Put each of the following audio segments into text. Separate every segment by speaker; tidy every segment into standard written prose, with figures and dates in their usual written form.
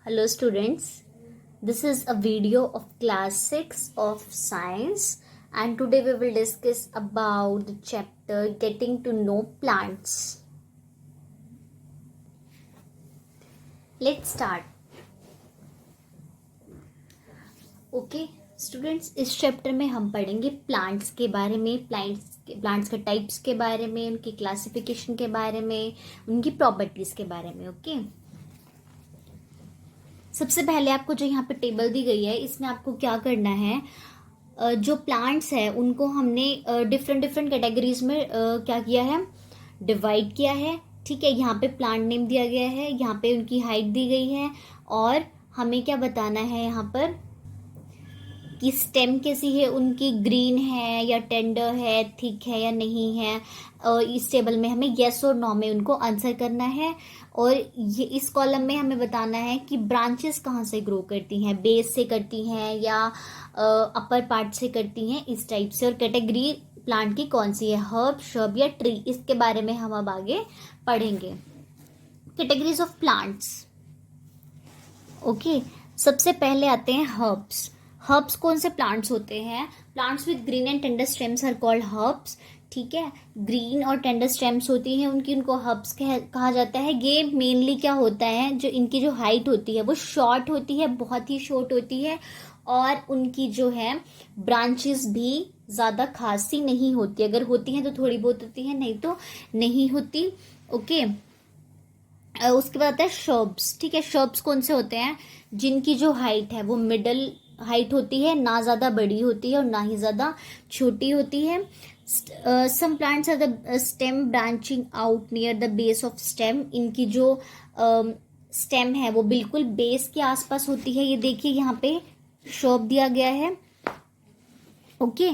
Speaker 1: Hello students, this is a video of class 6 of science and today we will discuss about the chapter getting to know plants. Let's start. Okay, students इस chapter में हम पढ़ेंगे plants के बारे में, plants के types के बारे में, उनकी क्लासिफिकेशन के बारे में, उनकी प्रॉपर्टीज के बारे में. ओके सबसे पहले आपको जो यहाँ पे टेबल दी गई है इसमें आपको क्या करना है, जो प्लांट्स है उनको हमने डिफरेंट कैटेगरीज में क्या किया है, डिवाइड किया है. ठीक है, यहाँ पे प्लांट नेम दिया गया है, यहाँ पे उनकी हाइट दी गई है और हमें क्या बताना है यहाँ पर कि स्टेम कैसी है उनकी, ग्रीन है या टेंडर है, थिक है या नहीं है. इस टेबल में हमें येस और नो में उनको आंसर करना है. और ये इस कॉलम में हमें बताना है कि ब्रांचेस कहाँ से ग्रो करती हैं, बेस से करती हैं या अपर पार्ट से करती हैं, इस टाइप से. और कैटेगरी प्लांट की कौन सी है, हर्ब, श्रब या ट्री, इसके बारे में हम अब आगे पढ़ेंगे. Categories of plants. ओके सबसे पहले आते हैं हर्ब्स. हर्ब्स कौन से प्लांट्स होते हैं, plants with green and tender stems are called herbs. ठीक है, ग्रीन और टेंडर स्टेम्स होती हैं उनकी, उनको हर्ब्स कहा जाता है. ये मेनली क्या होता है, जो इनकी जो हाइट होती है वो शॉर्ट होती है, बहुत ही शॉर्ट होती है. और उनकी जो है ब्रांचेस भी ज़्यादा खासी नहीं होती, अगर होती हैं तो थोड़ी बहुत होती हैं, नहीं तो नहीं होती. ओके उसके बाद आता है शर्ब्स. ठीक है, शर्ब्स कौन से होते हैं, जिनकी जो हाइट है वो मिडल हाइट होती है, ना ज़्यादा बड़ी होती है और ना ही ज़्यादा छोटी होती है. Some plants are the stem branching out near the base of stem. इनकी जो स्टेम है वो बिल्कुल बेस के आसपास होती है. ये देखिए यहाँ पे शॉप दिया गया है. ओके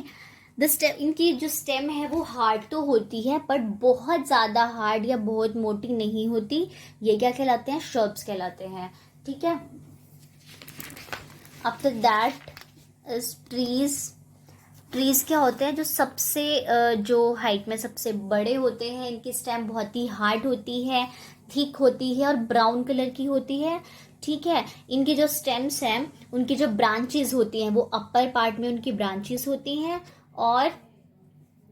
Speaker 1: द स्टेम, इनकी जो स्टेम है वो हार्ड तो होती है बट बहुत ज़्यादा हार्ड या बहुत मोटी नहीं होती. ये क्या कहलाते हैं, शर्ब्स कहलाते हैं. ठीक है, after that is trees. Trees क्या होते हैं, जो सबसे जो हाइट में सबसे बड़े होते हैं. इनकी स्टेम बहुत ही हार्ड होती है, थिक होती है और ब्राउन कलर की होती है. ठीक है, इनकी जो स्टेम्स हैं उनकी जो ब्रांचेस होती हैं वो अपर पार्ट में उनकी ब्रांचेस होती हैं और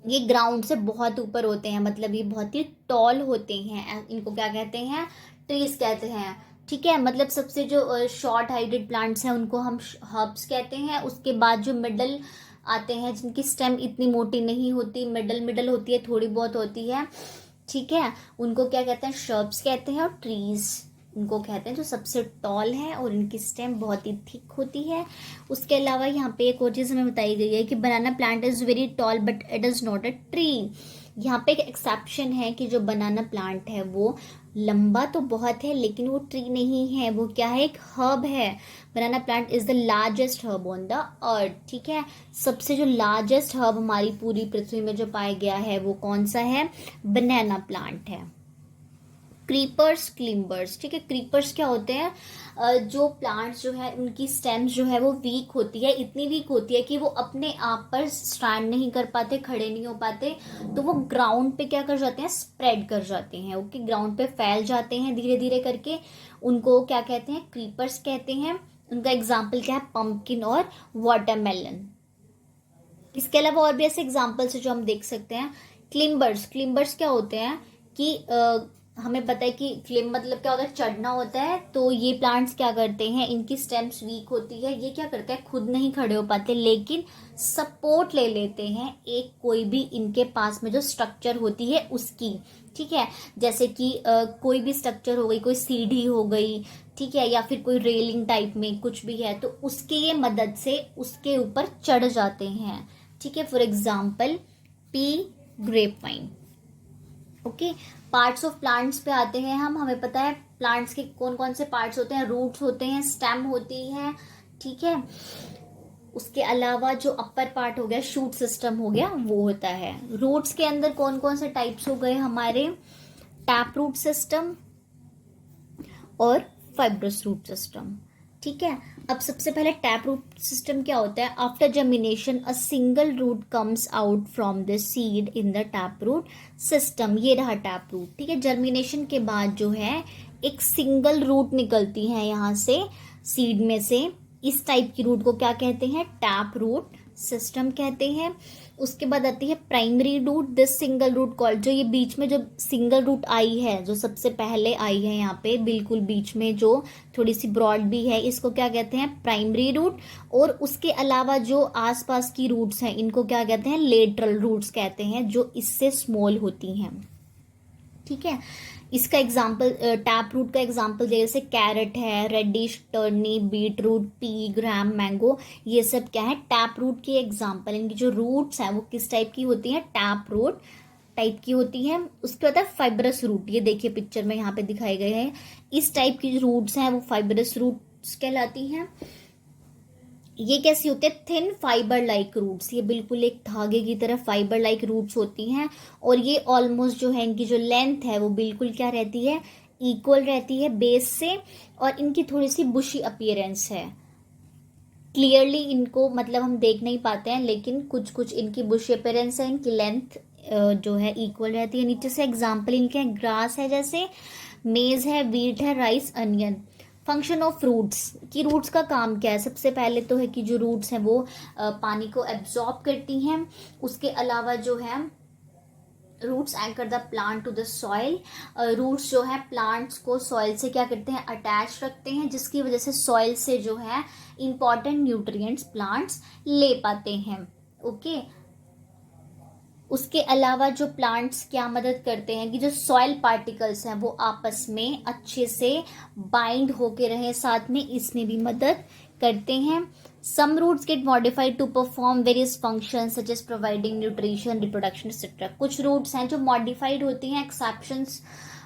Speaker 1: ये ग्राउंड से बहुत ऊपर होते हैं, मतलब ये बहुत ही टॉल होते हैं. इनको क्या कहते हैं, ट्रीज कहते हैं. ठीक है, मतलब सबसे जो शॉर्ट हाइटेड प्लांट्स हैं उनको हम हर्ब्स कहते हैं. उसके बाद जो मिडल आते हैं, जिनकी स्टेम इतनी मोटी नहीं होती, मिडल होती है, थोड़ी बहुत होती है. ठीक है, उनको क्या कहते हैं, शर्ब्स कहते हैं. और ट्रीज उनको कहते हैं जो सबसे टॉल है और इनकी स्टेम बहुत ही थिक होती है. उसके अलावा यहाँ पे एक और चीज़ हमें बताई गई है कि banana plant is very tall but it is not a tree. यहाँ पे एक एक्सेप्शन है कि जो बनाना प्लांट है वो लंबा तो बहुत है लेकिन वो ट्री नहीं है, वो क्या है, एक हर्ब है. Banana plant is the largest herb on the earth. ठीक है, सबसे जो लार्जेस्ट हर्ब हमारी पूरी पृथ्वी में जो पाया गया है वो कौन सा है, बनाना प्लांट है. क्रीपर्स, क्लिम्बर्स. ठीक है, क्रीपर्स क्या होते हैं, जो प्लांट्स जो है उनकी स्टेम्स जो है वो वीक होती है, इतनी वीक होती है कि वो अपने आप पर स्टैंड नहीं कर पाते, खड़े नहीं हो पाते, तो वो ग्राउंड पे क्या कर जाते हैं, स्प्रेड कर जाते हैं. ओके, ग्राउंड पे फैल जाते हैं धीरे धीरे करके. उनको क्या कहते हैं, क्रीपर्स कहते हैं. उनका एग्जाम्पल क्या है, पंपकिन और वाटरमेलन. इसके अलावा और भी ऐसे एग्जाम्पल्स है जो हम देख सकते हैं. क्लिम्बर्स, क्लिम्बर्स क्या होते हैं कि हमें पता है कि क्लिम मतलब क्या होता है, चढ़ना होता है. तो ये प्लांट्स क्या करते हैं, इनकी स्टेम्स वीक होती है, ये क्या करते हैं, खुद नहीं खड़े हो पाते लेकिन सपोर्ट ले लेते हैं एक कोई भी इनके पास में जो स्ट्रक्चर होती है उसकी. ठीक है, जैसे कि कोई भी स्ट्रक्चर हो गई, कोई सीढ़ी हो गई, ठीक है, या फिर कोई रेलिंग टाइप में कुछ भी है, तो उसके ये मदद से उसके ऊपर चढ़ जाते हैं. ठीक है, for example pea, grape vine. Okay, parts of plants पे आते हैं हम. हमें पता है प्लांट्स के कौन कौन से पार्ट्स होते हैं, रूट्स होते हैं, स्टेम होती है. ठीक है, उसके अलावा जो अपर पार्ट हो गया, शूट सिस्टम हो गया, वो होता है. रूट्स के अंदर कौन कौन से टाइप्स हो गए हमारे, टैप रूट सिस्टम और फाइब्रस रूट सिस्टम. ठीक है, अब सबसे पहले टैप रूट सिस्टम क्या होता है, after germination a single root comes out from the seed in the tap root system. ये रहा टैप रूट. ठीक है, जर्मिनेशन के बाद जो है एक सिंगल रूट निकलती है यहाँ से सीड में से। इस टाइप की रूट को क्या कहते हैं, टैप रूट सिस्टम कहते हैं। उसके बाद आती है primary root, this single root called, जो ये बीच में जो सिंगल रूट आई है, जो सबसे पहले आई है यहाँ पे बिल्कुल बीच में, जो थोड़ी सी ब्रॉड भी है, इसको क्या कहते हैं, प्राइमरी रूट। और उसके अलावा जो आसपास की रूट्स हैं इनको क्या कहते हैं, लेटरल रूट्स कहते हैं, जो इससे स्मॉल होती हैं। ठीक है, इसका एग्जाम्पल, टैप रूट का एग्जाम्पल जैसे कैरेट है, रेडिश, टर्नी, बीट रूट, पी, ग्राम, मैंगो, ये सब क्या है, टैप रूट की एग्जाम्पल। इनकी जो रूट्स हैं वो किस टाइप की होती हैं, टैप रूट टाइप की होती है। उसके बाद है फाइबरस रूट, ये देखिए पिक्चर में यहाँ पे दिखाए गए हैं, इस टाइप की जो रूट्स हैं वो फाइबरस रूट्स कहलाती हैं। ये कैसी होती है, थिन फाइबर लाइक रूट्स, ये बिल्कुल एक धागे की तरह फाइबर लाइक रूट्स होती हैं। और ये ऑलमोस्ट जो है इनकी जो लेंथ है वो बिल्कुल क्या रहती है, इक्वल रहती है बेस से। और इनकी थोड़ी सी बुशी अपीयरेंस है, क्लियरली इनको मतलब हम देख नहीं पाते हैं, लेकिन कुछ कुछ इनकी बुशी अपीयरेंस है, इनकी लेंथ जो है इक्वल रहती है। नीचे से एग्जाम्पल इनके ग्रास है, जैसे मेज है, वीट है, rice, onion. Function of roots, कि रूट्स का काम क्या है, सबसे पहले तो है कि जो रूट्स हैं वो पानी को एब्जॉर्ब करती हैं। उसके अलावा जो है roots anchor the plant to the soil, roots जो है प्लांट्स को सॉइल से क्या करते हैं, अटैच रखते हैं, जिसकी वजह से सॉइल से जो है इंपॉर्टेंट न्यूट्रिएंट्स प्लांट्स ले पाते हैं। ओके, उसके अलावा जो प्लांट्स क्या मदद करते हैं कि जो सॉइल पार्टिकल्स हैं वो आपस में अच्छे से बाइंड होके रहे, साथ में इसमें भी मदद करते हैं। Some roots get modified to perform various functions such as providing nutrition, reproduction etcetera. कुछ रूट्स हैं जो मॉडिफाइड होती हैं, एक्सेप्शंस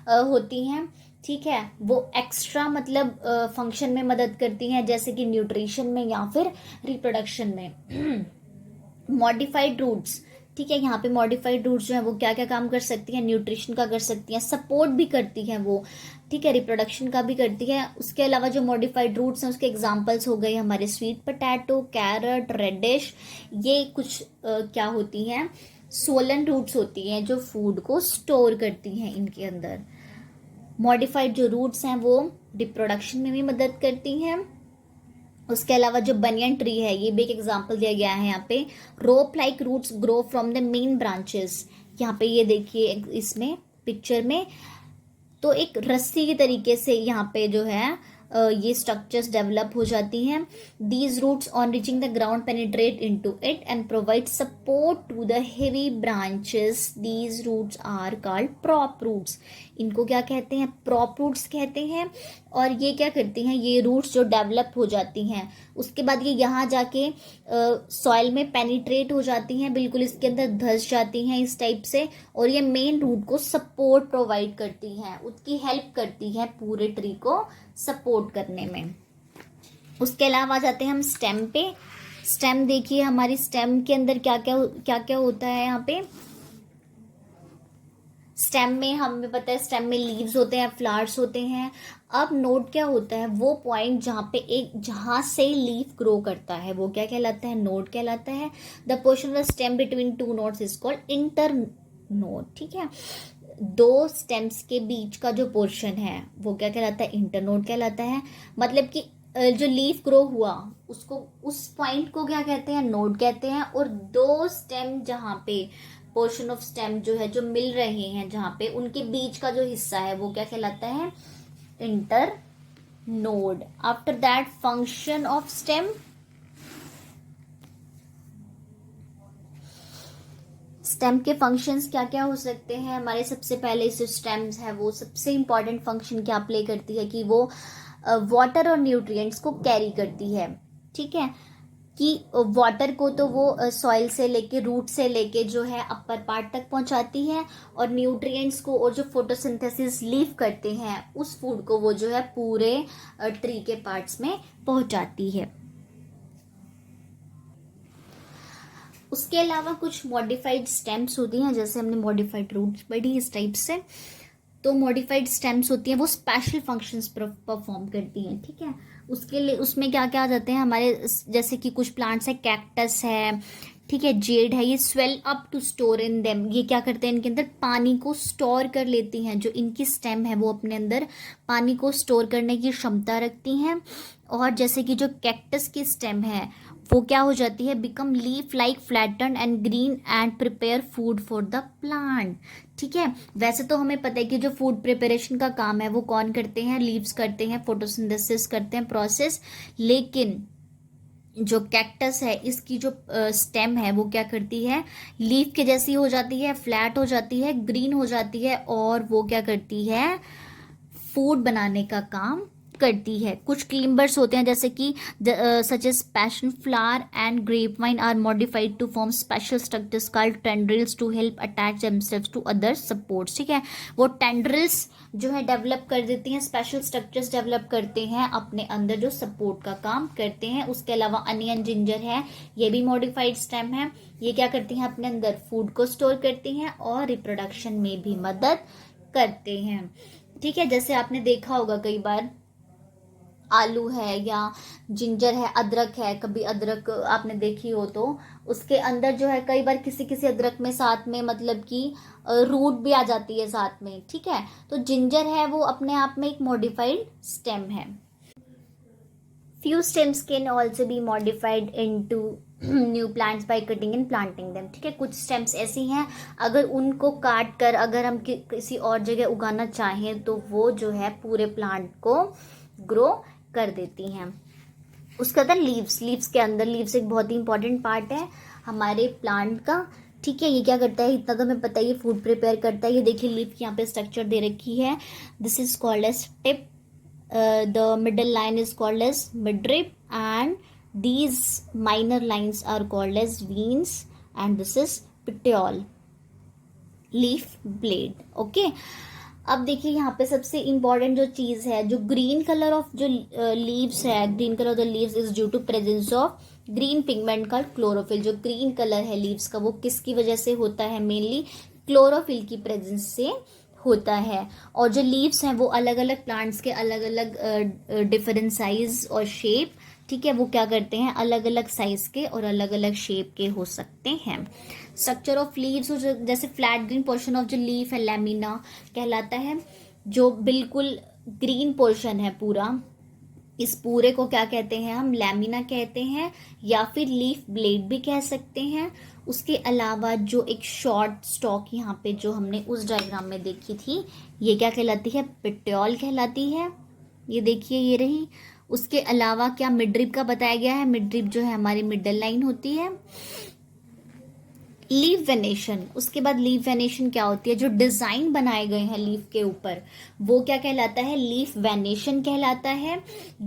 Speaker 1: होती हैं, ठीक है, वो एक्स्ट्रा मतलब फंक्शन में मदद करती हैं, जैसे कि न्यूट्रिशन में या फिर रिप्रोडक्शन में। मॉडिफाइड रूट्स, ठीक है, यहाँ पे मॉडिफाइड रूट्स जो है वो क्या क्या काम कर सकती हैं, न्यूट्रिशन का कर सकती हैं, सपोर्ट भी करती हैं वो, ठीक है, रिप्रोडक्शन का भी करती है। उसके अलावा जो मॉडिफाइड रूट्स हैं उसके एग्जांपल्स हो गए हमारे स्वीट पोटैटो, कैरेट, रेडिश। ये कुछ क्या होती हैं, सोलन रूट्स होती हैं जो फूड को स्टोर करती हैं इनके अंदर। मॉडिफाइड जो रूट्स हैं वो रिप्रोडक्शन में भी मदद करती हैं। उसके अलावा जो बनियन ट्री है, ये भी एक एग्जांपल दिया गया है यहाँ पे। Rope like roots grow from the main branches, यहाँ पे ये देखिए इसमें पिक्चर में, तो एक रस्सी के तरीके से यहाँ पे जो है ये स्ट्रक्चर्स डेवलप हो जाती हैं। These roots on reaching the ground penetrate into it and provide support to the heavy branches, these roots are called prop roots. इनको क्या कहते हैं, प्रॉप रूट्स कहते हैं। और ये क्या करती हैं, ये रूट्स जो डेवलप हो जाती हैं उसके बाद ये यहाँ जाके सॉइल में पेनिट्रेट हो जाती हैं, बिल्कुल इसके अंदर धंस जाती हैं इस टाइप से, और ये मेन रूट को सपोर्ट प्रोवाइड करती हैं, उसकी हेल्प करती है पूरे ट्री को सपोर्ट करने में। उसके अलावा आ जाते हैं हम स्टेम पे। स्टेम देखिए, हमारी स्टेम के अंदर क्या क्या होता है यहाँ पे। स्टेम में हमें पता है, स्टेम में लीव्स होते हैं, फ्लावर्स होते हैं। अब नोड क्या होता है, वो पॉइंट जहाँ से लीफ ग्रो करता है वो क्या कहलाता है, नोड कहलाता है। The portion of stem between two nodes is called inter node, ठीक है। दो स्टेम्स के बीच का जो पोर्शन है वो क्या कहलाता है, इंटरनोड कहलाता है। मतलब कि जो लीफ ग्रो हुआ उसको, उस पॉइंट को क्या कहते हैं, नोड कहते हैं। और दो स्टेम जहाँ पे पोर्शन ऑफ स्टेम जो है जो मिल रहे हैं जहाँ पे, उनके बीच का जो हिस्सा है वो क्या कहलाता है, inter node. After that function of stem, stem के फंक्शंस क्या क्या हो सकते हैं हमारे। सबसे पहले जो स्टेम्स है वो सबसे इंपॉर्टेंट फंक्शन क्या प्ले करती है कि वो वाटर और न्यूट्रिएंट्स को कैरी करती है, ठीक है, कि वाटर को तो वो सॉइल से लेके, रूट से लेके जो है अपर पार्ट तक पहुंचाती है, और न्यूट्रिएंट्स को, और जो फोटोसिंथेसिस लीफ करते हैं उस फूड को वो जो है पूरे ट्री के पार्ट्स में पहुंचाती है। उसके अलावा कुछ मॉडिफाइड स्टेम्स होती हैं, जैसे हमने मॉडिफाइड रूट्स पढ़ी इस टाइप से। तो मॉडिफाइड स्टेम्स होती हैं वो स्पेशल फंक्शंस परफॉर्म करती हैं, ठीक है। उसके लिए उसमें क्या क्या आ जाते हैं हमारे, जैसे कि कुछ प्लांट्स है, कैक्टस है, ठीक है, जेड है, ये swell up to store in them, ये क्या करते हैं, इनके अंदर पानी को स्टोर कर लेती हैं। जो इनकी स्टेम है वो अपने अंदर पानी को स्टोर करने की क्षमता रखती हैं। और जैसे कि जो कैक्टस की स्टेम है वो क्या हो जाती है, become leaf like flatten and green and prepare food for the plant. ठीक है, वैसे तो हमें पता है कि जो फूड प्रिपरेशन का काम है वो कौन करते हैं, लीव्स करते हैं, फोटोसिंथेसिस करते हैं, प्रोसेस। लेकिन जो कैक्टस है इसकी जो स्टेम है वो क्या करती है, लीफ के जैसी हो जाती है, फ्लैट हो जाती है, ग्रीन हो जाती है, और वो क्या करती है, फूड बनाने का काम करती है। कुछ क्लिम्बर्स होते हैं जैसे कि such as passion flower and grape vine are modified to form special structures called tendrils to help attach themselves to other supports. ठीक है, वो टेंड्रिल्स जो है डेवलप कर देती हैं, स्पेशल स्ट्रक्चर्स डेवलप करते हैं अपने अंदर जो सपोर्ट का काम करते हैं। उसके अलावा अनियन जिंजर है, ये भी मॉडिफाइड स्टेम है, ये क्या करती हैं, अपने अंदर फूड को स्टोर करती हैं और रिप्रोडक्शन में भी मदद करते हैं। ठीक है, जैसे आपने देखा होगा कई बार आलू है या जिंजर है, अदरक है, कभी अदरक आपने देखी हो तो उसके अंदर जो है कई बार किसी किसी अदरक में साथ में मतलब कि रूट भी आ जाती है साथ में। ठीक है, तो जिंजर है वो अपने आप में एक मॉडिफाइड स्टेम है। Few stems can also be modified into new plants by cutting and planting them. ठीक है, कुछ स्टेम्स ऐसी हैं अगर उनको काट कर अगर हम किसी और जगह उगाना चाहें तो वो जो है पूरे प्लांट को ग्रो कर देती हैं। उसके अंदर लीव्स के अंदर लीव्स एक बहुत ही इंपॉर्टेंट पार्ट है हमारे प्लांट का। ठीक है, ये क्या करता है, इतना तो हमें पता है, ये फूड प्रिपेयर करता है। ये देखिए लीफ की यहाँ पे स्ट्रक्चर दे रखी है, this is called as tip, the middle line is called as midrib and these minor lines are called as veins and this is petiole leaf blade। Okay, अब देखिए यहाँ पे सबसे इम्पोर्टेंट जो चीज है, जो ग्रीन कलर ऑफ जो लीव्स है, green colour of the leaves is due to presence of green pigment का क्लोरोफिल। जो ग्रीन कलर है लीव्स का वो किसकी वजह से होता है, मेनली क्लोरोफिल की प्रेजेंस से होता है। और जो लीव्स हैं वो अलग अलग प्लांट्स के अलग अलग डिफरेंट साइज और शेप, ठीक है, वो क्या करते हैं, अलग अलग साइज के और अलग अलग शेप के हो सकते हैं। स्ट्रक्चर ऑफ लीव्स, जैसे फ्लैट ग्रीन पोर्शन ऑफ जो लीफ है लैमिना कहलाता है। जो बिल्कुल ग्रीन पोर्शन है पूरा, इस पूरे को क्या कहते हैं, हम लैमिना कहते हैं या फिर लीफ ब्लेड भी कह सकते हैं। उसके अलावा जो एक शॉर्ट स्टॉक यहाँ पे जो हमने उस डायग्राम में देखी थी, ये क्या कहलाती है, पेट्योल कहलाती है। ये देखिए ये रही। उसके अलावा क्या मिडरिप का बताया गया है, मिडरिप जो है हमारी मिडल लाइन होती है। लीफ वेनेशन, उसके बाद लीफ वेनेशन क्या होती है, जो डिजाइन बनाए गए हैं लीफ के ऊपर वो क्या कहलाता है, लीफ वेनेशन कहलाता है।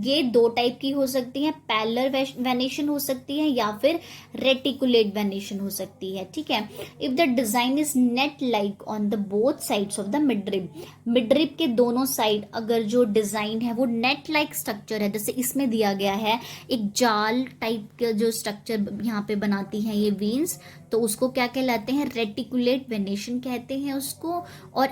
Speaker 1: ये दो टाइप की हो सकती है, पैरेलल वेनेशन हो सकती है या फिर रेटिकुलेट वेनेशन हो सकती है। ठीक है, if the design is net like on the both sides of the midrib, midrib के दोनों साइड अगर जो डिजाइन है वो नेट लाइक स्ट्रक्चर है, जैसे इसमें दिया गया है एक जाल टाइप का जो स्ट्रक्चर यहाँ पे बनाती है ये व्हील्स, तो उसको क्या कहलाते हैं, रेटिकुलेट वेनेशन कहते हैं उसको। और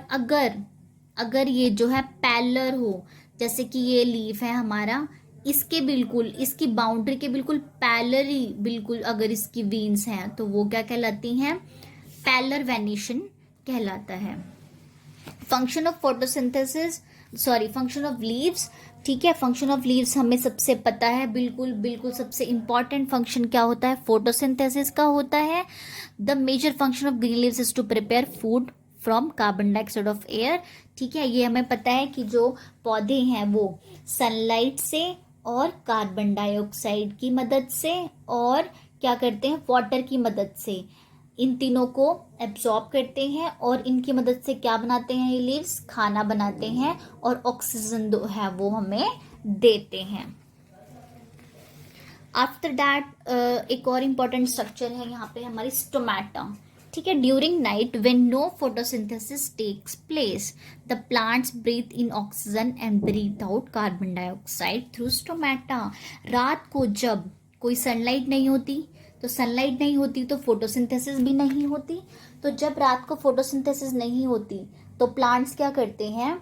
Speaker 1: अगर ये जो है पैरेलल हो, जैसे कि ये लीफ है हमारा, इसके बिल्कुल इसकी बाउंड्री के बिल्कुल पैरेलल ही बिल्कुल अगर इसकी वीन्स हैं तो वो क्या कहलाती हैं, पैरेलल वेनेशन कहलाता है। Function of photosynthesis, function of leaves. ठीक है, फंक्शन ऑफ लीव्स हमें सबसे पता है, बिल्कुल सबसे इंपॉर्टेंट फंक्शन क्या होता है, फोटोसिंथेसिस का होता है। The major function of green leaves is to prepare food from carbon dioxide of air. ठीक है, ये हमें पता है कि जो पौधे हैं वो सनलाइट से और कार्बन डाइऑक्साइड की मदद से और क्या करते हैं, वाटर की मदद से, इन तीनों को एब्जॉर्ब करते हैं और इनकी मदद से क्या बनाते हैं, ये लीव्स खाना बनाते हैं और ऑक्सीजन जो है वो हमें देते हैं। आफ्टर दैट एक और इम्पोर्टेंट स्ट्रक्चर है यहाँ पे हमारी स्टोमेटा। ठीक है, during night when no photosynthesis takes place the plants breathe in oxygen and breathe out carbon dioxide through stomata. रात को जब कोई सनलाइट नहीं होती तो फोटोसिंथेसिस भी नहीं होती। तो जब रात को फोटोसिंथेसिस नहीं होती तो प्लांट्स क्या करते हैं,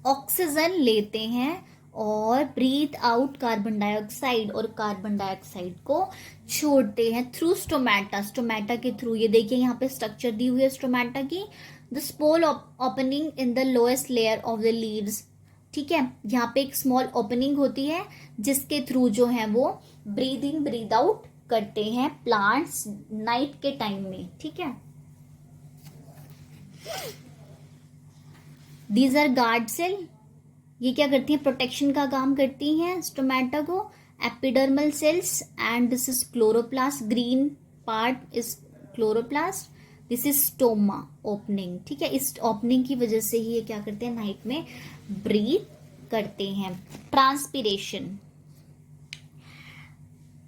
Speaker 1: ऑक्सीजन लेते हैं और ब्रीथ आउट कार्बन डाइऑक्साइड, और कार्बन डाइऑक्साइड को छोड़ते हैं थ्रू स्टोमेटा, स्टोमेटा के थ्रू। ये देखिए यहाँ पे स्ट्रक्चर दी हुई है स्टोमेटा की। The small opening in the lowest layer of the leaves, ठीक है, यहाँ पे एक स्मॉल ओपनिंग होती है जिसके थ्रू जो है वो ब्रीद इन ब्रीद आउट करते हैं प्लांट्स नाइट के टाइम में, ठीक है। दीज आर गार्ड सेल, ये क्या करती हैं, प्रोटेक्शन का काम करती हैं स्टोमेटा को। Epidermal cells and this is chloroplast, green part is chloroplast, this is stoma opening, ठीक है। इस ओपनिंग की वजह से ही ये क्या करते हैं, नाइट में ब्रीथ करते हैं। Transpiration,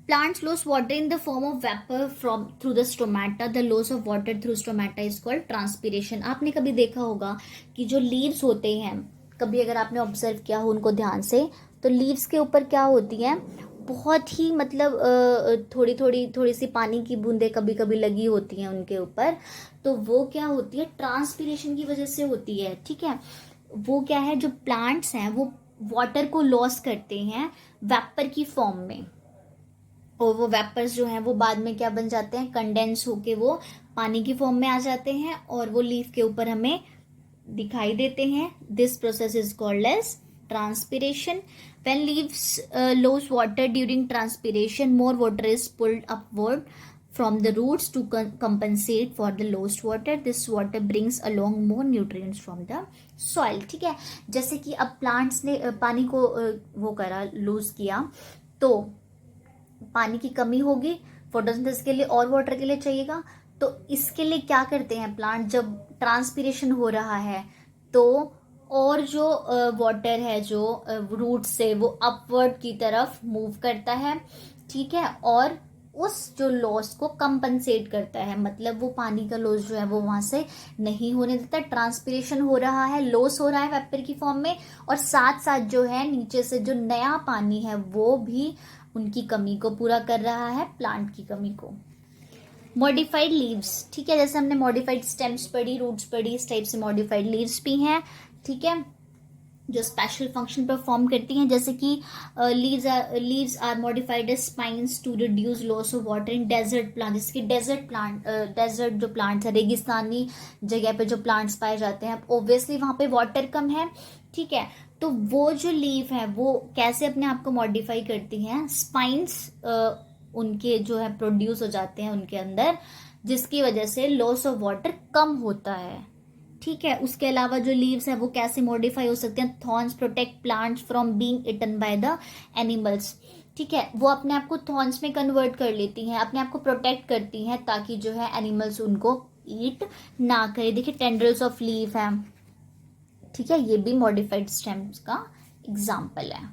Speaker 1: plants lose water in the form of vapor from through the stomata. The loss of water through stomata is called transpiration. आपने कभी देखा होगा कि जो लीव्स होते हैं, कभी अगर आपने ऑब्जर्व किया हो उनको ध्यान से, तो लीव्स के ऊपर क्या होती हैं, बहुत ही मतलब थोड़ी सी पानी की बूंदें कभी कभी लगी होती हैं उनके ऊपर। तो वो क्या होती है, ट्रांसपिरेशन की वजह से होती है, ठीक है। वो क्या है, जो प्लांट्स हैं वो वाटर को लॉस करते हैं वेपर की फॉर्म में, और वो वेपर्स जो हैं वो बाद में क्या बन जाते हैं, कंडेंस होके वो पानी की फॉर्म में आ जाते हैं और वो लीफ के ऊपर हमें दिखाई देते हैं। This process is called as transpiration. When leaves lose water during transpiration, more water is pulled upward from the roots to compensate for the lost water. This water brings along more nutrients from the soil, ठीक है। जैसे कि अब plants ने पानी को वो करा, लूज किया, तो पानी की कमी होगी, फोटोसिंथेसिस के लिए और वाटर के लिए चाहिएगा। तो इसके लिए क्या करते हैं प्लांट, जब ट्रांसपिरेशन हो रहा है तो और जो वाटर है जो रूट से वो अपवर्ड की तरफ मूव करता है, ठीक है, और उस जो लॉस को कंपनसेट करता है, मतलब वो पानी का लॉस जो है वो वहां से नहीं होने देता। ट्रांसपिरेशन हो रहा है, लॉस हो रहा है वेपर की फॉर्म में, और साथ साथ जो है नीचे से जो नया पानी है वो भी उनकी कमी को पूरा कर रहा है, प्लांट की कमी को। मॉडिफाइड लीव्स, ठीक है, जैसे हमने मॉडिफाइड स्टेम्स पढ़ी, रूट्स पढ़ी, इस टाइप से मॉडिफाइड लीव्स भी हैं, ठीक है, जो स्पेशल फंक्शन परफॉर्म करती हैं। जैसे कि leaves are modified as spines to reduce loss of water in desert plant. जैसे कि डेजर्ट जो प्लांट्स है, रेगिस्तानी जगह पे जो प्लांट्स पाए जाते हैं, ऑब्वियसली वहां पे वाटर कम है, ठीक है। तो वो जो लीफ है वो कैसे अपने आप को मॉडिफाई करती हैं, स्पाइंस उनके जो है प्रोड्यूस हो जाते हैं उनके अंदर, जिसकी वजह से लॉस ऑफ वाटर कम होता है, ठीक है। उसके अलावा जो लीव्स है वो कैसे मॉडिफाई हो सकते हैं, thorns protect plants from being eaten by the animals, ठीक है, वो अपने आप को थॉर्न्स में कन्वर्ट कर लेती हैं, अपने आप को प्रोटेक्ट करती हैं ताकि जो है एनिमल्स उनको ईट ना करे। देखिए टेंड्रिल्स ऑफ लीफ है, ठीक है, ये भी मॉडिफाइड स्टेम्स का एग्जाम्पल है।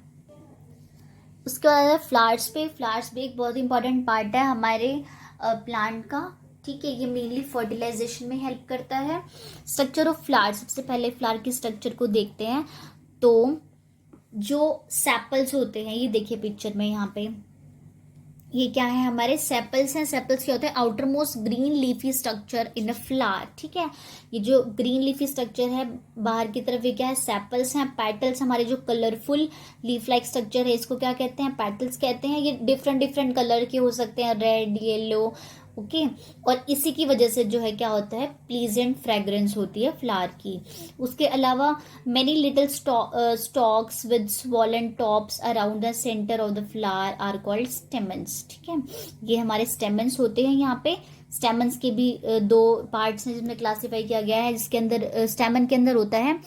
Speaker 1: उसके बाद फ्लावर्स भी एक बहुत इंपॉर्टेंट पार्ट है हमारे प्लांट का, ठीक है। ये मेनली फर्टिलाइजेशन में हेल्प करता है। स्ट्रक्चर ऑफ फ्लावर, सबसे पहले फ्लावर के स्ट्रक्चर को देखते हैं। तो जो सेपल्स होते हैं, ये देखिए पिक्चर में यहाँ पे, ये क्या है, हमारे सेपल्स हैं। सेपल्स क्या होते हैं, outer most green leafy structure in a flower, ठीक है। ये जो ग्रीन लीफी स्ट्रक्चर है बाहर की तरफ, ये क्या है, सेपल्स हैं। पेटल्स, हमारे जो कलरफुल लीफ लाइक स्ट्रक्चर है इसको क्या कहते हैं, पेटल्स कहते हैं। ये डिफरेंट कलर के हो सकते हैं, रेड, येलो, ओके। और इसी की वजह से जो है क्या होता है, प्लीजेंट फ्रेग्रेंस होती है फ्लावर की। उसके अलावा many little stalks with swollen tops around the centre of the flower are called stamens, ठीक है। ये हमारे स्टेमन्स होते हैं। यहाँ पे स्टेमन्स के भी दो पार्ट्स हैं जिसमें क्लासीफाई किया गया है, जिसके अंदर स्टेमन के अंदर होता है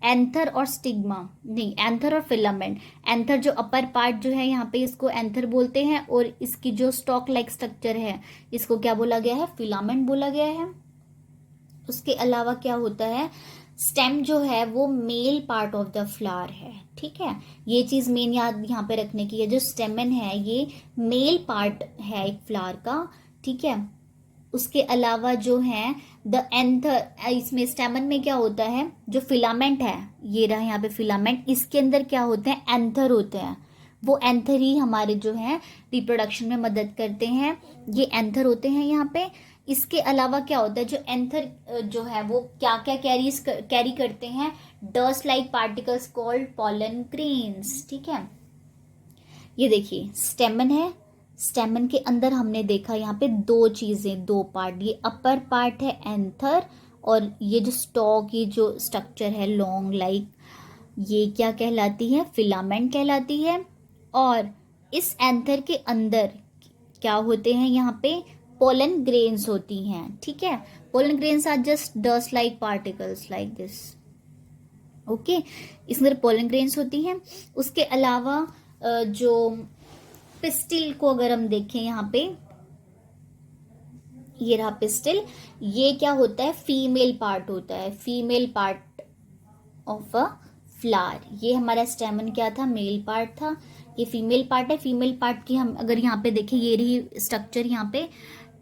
Speaker 1: एंथर और स्टिग्मा, नहीं एंथर और फिलामेंट। एंथर जो अपर पार्ट जो है यहाँ पे इसको एंथर बोलते हैं, और इसकी जो स्टॉक लाइक स्ट्रक्चर है इसको क्या बोला गया है, फिलामेंट बोला गया है। उसके अलावा क्या होता है, स्टेम जो है वो male part of the flower है, ठीक है। ये चीज मेन याद यहाँ पे रखने की है, जो स्टेमन है ये मेल पार्ट है एक फ्लावर का, ठीक है। उसके अलावा जो है द एंथर, इसमें स्टेमन में क्या होता है, जो फिलामेंट है, ये रहा यहाँ पे फिलामेंट, इसके अंदर क्या होते हैं, एंथर होते हैं। वो एंथर ही हमारे जो है रिप्रोडक्शन में मदद करते हैं, ये एंथर होते हैं यहाँ पे। इसके अलावा क्या होता है, जो एंथर जो है वो क्या क्या कैरी करते हैं, dust like particles called pollen grains. ठीक है, ये देखिए स्टेमन है, स्टेमन के अंदर हमने देखा यहाँ पे दो चीजें, दो पार्ट, ये अपर पार्ट है एंथर, और ये जो स्टॉक, ये जो स्ट्रक्चर है लॉन्ग लाइक, ये क्या कहलाती है, फिलामेंट कहलाती है। और इस एंथर के अंदर क्या होते हैं, यहाँ पे पोलन ग्रेन्स होती हैं। ठीक है, pollen grains are just dust like particles like this. Okay, इसके अंदर पोलन ग्रेन्स होती हैं। उसके अलावा जो पिस्टिल को अगर हम देखें यहाँ पे, ये रहा पिस्टिल, ये क्या होता है, फीमेल पार्ट होता है, female part of a flower. ये हमारा स्टेमन क्या था, मेल पार्ट था, ये फीमेल पार्ट है। फीमेल पार्ट की हम अगर यहाँ पे देखें, ये रही स्ट्रक्चर यहाँ पे,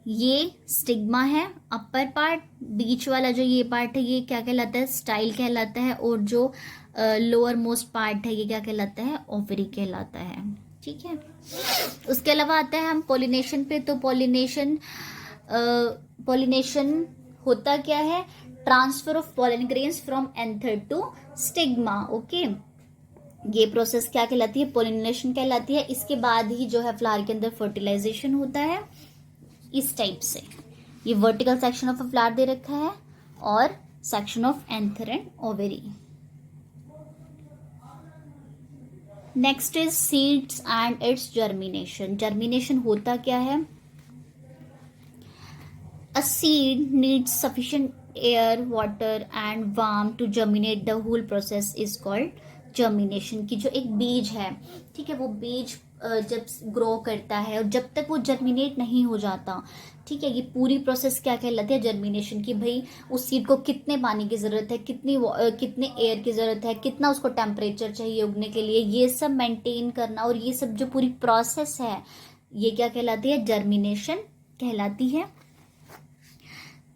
Speaker 1: ये स्टिग्मा है अपर पार्ट, बीच वाला जो ये पार्ट है ये क्या कहलाता है, स्टाइल कहलाता है, और जो लोअर मोस्ट पार्ट है ये क्या कहलाता है, ओवरी कहलाता है। ठीक है, उसके अलावा आता है हम पॉलिनेशन पे। तो पॉलिनेशन होता क्या है, transfer of pollen grains from anther to stigma. Okay, ये प्रोसेस क्या कहलाती है, पॉलिनेशन कहलाती है। इसके बाद ही जो है फ्लावर के अंदर फर्टिलाइजेशन होता है इस टाइप से। ये vertical section of a flower they रखा है और section of anther and ovary. Next is seeds and it's germination. Germination होता क्या है, a seed needs sufficient air, water and warmth to germinate. The whole process is called germination। की जो एक बीज है, ठीक है, वो बीज जब ग्रो करता है और जब तक वो जर्मिनेट नहीं हो जाता, ठीक है, ये पूरी प्रोसेस क्या कहलाती है, जर्मिनेशन की। भाई उस सीड को कितने पानी की ज़रूरत है, कितने एयर की ज़रूरत है, कितना उसको टेम्परेचर चाहिए उगने के लिए, ये सब मेंटेन करना, और ये सब जो पूरी प्रोसेस है ये क्या कहलाती है, जर्मिनेशन कहलाती है।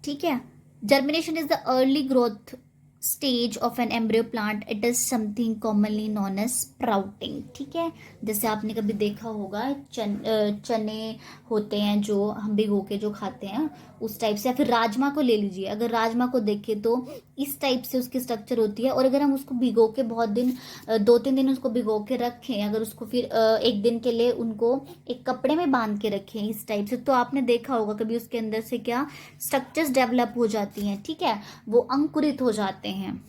Speaker 1: ठीक है, germination is the early growth stage of an embryo plant. It is something commonly known as sprouting. ठीक है, जैसे आपने कभी देखा होगा चने होते हैं जो हम भिगो के जो खाते हैं उस टाइप से, या फिर राजमा को ले लीजिए, अगर राजमा को देखें तो इस टाइप से उसकी स्ट्रक्चर होती है। और अगर हम उसको भिगो के बहुत दिन 2-3 दिन उसको भिगो के रखें, अगर उसको फिर एक दिन के लिए उनको एक कपड़े में बांध के रखें इस टाइप से, तो आपने देखा होगा कभी उसके अंदर से क्या स्ट्रक्चर्स डेवलप हो जाती हैं। ठीक है, वो अंकुरित हो जाते हैं।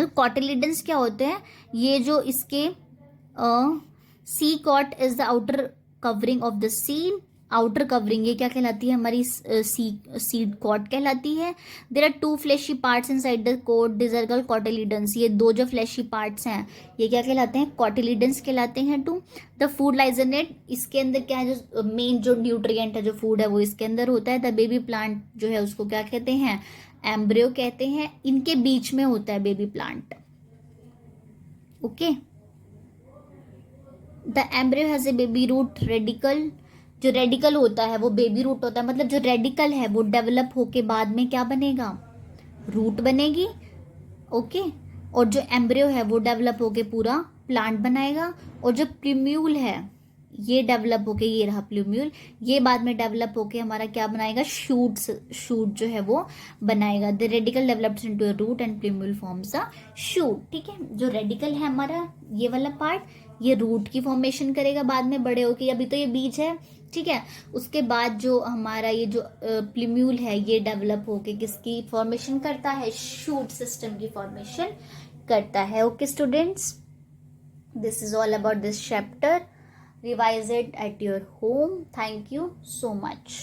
Speaker 1: कॉटिलिडन्स क्या होते हैं, ये जो इसके seed coat is the outer covering of the seed. Outer covering ये क्या कहलाती है, हमारी सीड कॉट कहलाती है। There are 2 fleshy parts inside the coat, this are called cotyledons. ये 2 जो फ्लैशी पार्ट्स हैं ये क्या कहलाते हैं, कॉटिलिडन्स कहलाते हैं। 2 the food lies in it, इसके अंदर क्या है, जो मेन जो न्यूट्रिएंट है, जो फूड है वो इसके अंदर होता है। द बेबी प्लांट जो है उसको क्या कहते हैं, एम्ब्रियो कहते हैं। इनके बीच में होता है baby plant. Okay, the embryo has a baby root radicle. जो रेडिकल होता है वो बेबी रूट होता है, मतलब जो रेडिकल है वो डेवलप होके बाद में क्या बनेगा, रूट बनेगी। ओके, और जो एम्ब्रियो है वो डेवलप होके पूरा प्लांट बनाएगा। और जो प्लूम्यूल है ये डेवलप होके, ये रहा प्लूम्यूल, ये बाद में डेवलप होके हमारा क्या बनाएगा, शूट जो है वो बनाएगा। The radicle develops into a root and plumule forms a shoot. ठीक है, जो रेडिकल है हमारा ये वाला पार्ट, ये रूट की फॉर्मेशन करेगा बाद में बड़े होके। अभी तो ये बीज है, ठीक है, उसके बाद जो हमारा ये जो प्लूम्यूल है ये डेवलप होके किसकी फॉर्मेशन करता है, शूट सिस्टम की फॉर्मेशन करता है। Okay students, this is all about this chapter. Revise it at your home. Thank you so much.